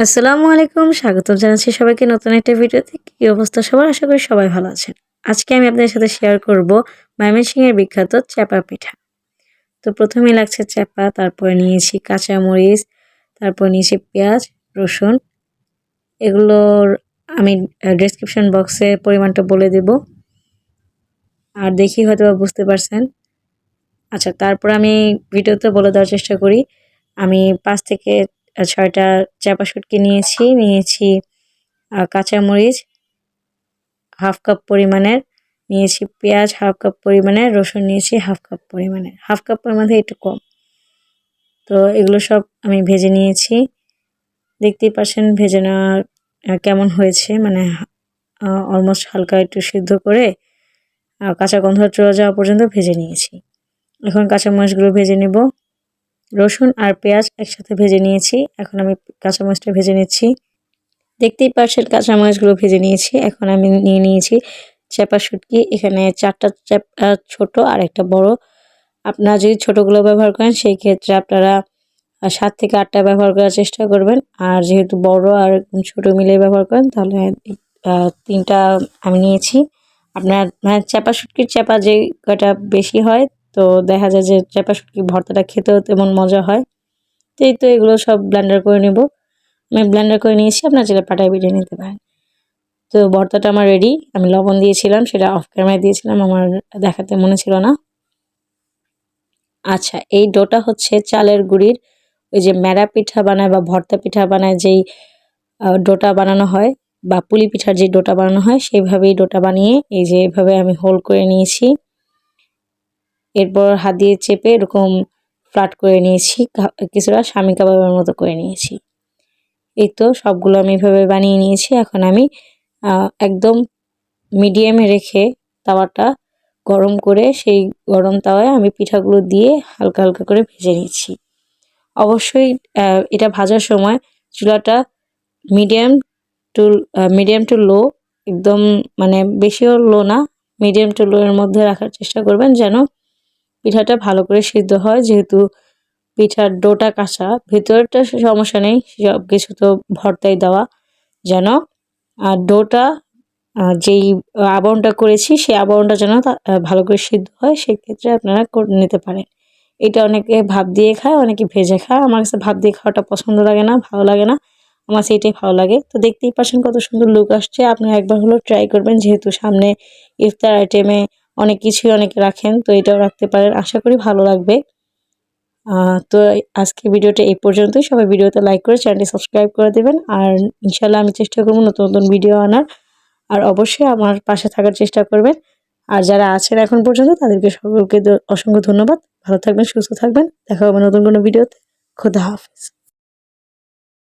আসসালামু আলাইকুম, স্বাগতম জানাচ্ছি সবাইকে নতুন একটা ভিডিওতে। কি অবস্থা সবার? আশা করি সবাই ভালো আছেন। আজকে আমি আপনাদের সাথে শেয়ার করব ময়মনসিংহের বিখ্যাত চ্যাপা পিঠা। তো প্রথমেই লাগছে চ্যাপা, তারপরে নিয়েছি কাঁচামরিচ, তারপর নিয়েছি পেঁয়াজ, রসুন। এগুলোর আমি ডেসক্রিপশন বক্সে পরিমাণটা বলে দেব। আর দেখি হয়তোবা বুঝতে পারছেন। আচ্ছা, তারপর আমি ভিডিওতে বলে দেওয়ার চেষ্টা করি। আমি 5 থেকে 6টা চ্যাপা শুটকি নিয়েছি কাঁচামরিচ হাফ কাপ পরিমাণের, নিয়েছি পেঁয়াজ হাফ কাপ পরিমাণের, রসুন নিয়েছি হাফ কাপ পরিমাণের, হাফ কাপ পরিমাণ থেকে একটু কম। তো এগুলো সব আমি ভেজে নিয়েছি। দেখতেই পাচ্ছেন ভেজে নেওয়া কেমন হয়েছে, মানে অলমোস্ট হালকা একটু সিদ্ধ করে কাঁচা গন্ধ চলে যাওয়া পর্যন্ত ভেজে নিয়েছি। এখন কাঁচামরিচগুলো ভেজে নেব। রসুন আর পেঁয়াজ একসাথে ভেজে নিয়েছি, এখন আমি কাঁচামরিচটা ভেজে নিচ্ছি। দেখতেই পাচ্ছেন কাঁচামরিচগুলো ভেজে নিয়েছি। এখন আমি নিয়ে নিয়েছি চ্যাপা শুটকি। এখানে 4টা চ্যাপা ছোট আর একটা বড়। আপনারা যদি ছোটগুলো ব্যবহার করেন সেই ক্ষেত্রে আপনারা 7 থেকে 8টা ব্যবহার করার চেষ্টা করবেন। আর যেহেতু বড় আর ছোট মিলিয়ে ব্যবহার করেন তাহলে 3টা আমি নিয়েছি। আপনার মানে চ্যাপা শুটকির চ্যাপা যে কয়টা বেশি হয়, তো দেখা যায় যে চ্যাপা শুটকি ভর্তাটা খেতেও তেমন মজা হয়। তো এই তো এগুলো সব ব্লেন্ডার করে নেব। আমি ব্লেন্ডার করে নিয়েছি, আপনারা চাইলে পাটায় বেটে নিতে পারেন। তো ভর্তাটা আমার রেডি। আমি লবণ দিয়েছিলাম, সেটা অফ ক্যামেরায় দিয়েছিলাম, আমার দেখাতে মনে ছিল না। আচ্ছা, এই ডোটা হচ্ছে চালের গুঁড়ির ওই যে ম্যাড়া পিঠা বানায় বা ভর্তা পিঠা বানায় যেই ডোটা বানানো হয় বা পুলি পিঠার যে ডোটা বানানো হয়, সেইভাবেই ডোটা বানিয়ে এই যে এভাবে আমি হোল করে নিয়েছি। এরপর হাত দিয়ে চেপে এরকম ফ্ল্যাট করে নিয়েছি, কিছুটা স্বামী কাবাবের মতো করে নিয়েছি। এই তো সবগুলো আমি এভাবে বানিয়ে নিয়েছি। এখন আমি একদম মিডিয়ামে রেখে তাওয়াটা গরম করে সেই গরম তাওয়ায় আমি পিঠাগুলো দিয়ে হালকা হালকা করে ভেজে নিচ্ছি। অবশ্যই এটা ভাজার সময় চুলাটা মিডিয়াম মিডিয়াম টু লো, একদম মানে বেশিও লো না, মিডিয়াম টু লো এর মধ্যে রাখার চেষ্টা করবেন যেন পিঠাটা ভালো করে সিদ্ধ হয়। যেহেতু পিঠার ডোটা কাঁচা, ভেতরটা সমস্যা নেই, সব কিছু তো ভর্তাই দেওয়া, যেন ডোটা যেই আবরণটা করেছি সেই আবরণটা যেন ভালো করে সিদ্ধ হয়, সেক্ষেত্রে আপনারা করে নিতে পারেন। এটা অনেকে ভাপ দিয়ে খায়, অনেকে ভেজে খায়। আমার কাছে ভাপ দিয়ে খাওয়াটা পছন্দ লাগে না, ভালো লাগে না। আমার কাছে এটাই ভালো লাগে। তো দেখতেই পাচ্ছেন কত সুন্দর লুক আসছে। আপনারা একবার হলেও ট্রাই করবেন, যেহেতু সামনে ইফতার আইটেমে অনেক কিছুই অনেকে রাখেন, তো এটাও রাখতে পারেন। আশা করি ভালো লাগবে। তো আজকে ভিডিওটা এই পর্যন্তই। সবাই ভিডিওতে লাইক করে চ্যানেলটি সাবস্ক্রাইব করে দেবেন। আর ইনশাল্লাহ আমি চেষ্টা করব নতুন নতুন ভিডিও আনার। আর অবশ্যই আমার পাশে থাকার চেষ্টা করবেন। আর যারা আছেন এখন পর্যন্ত তাদেরকে সকলকে অসংখ্য ধন্যবাদ। ভালো থাকবেন, সুস্থ থাকবেন। দেখা হবে নতুন কোনো ভিডিওতে। খোদা হাফেজ।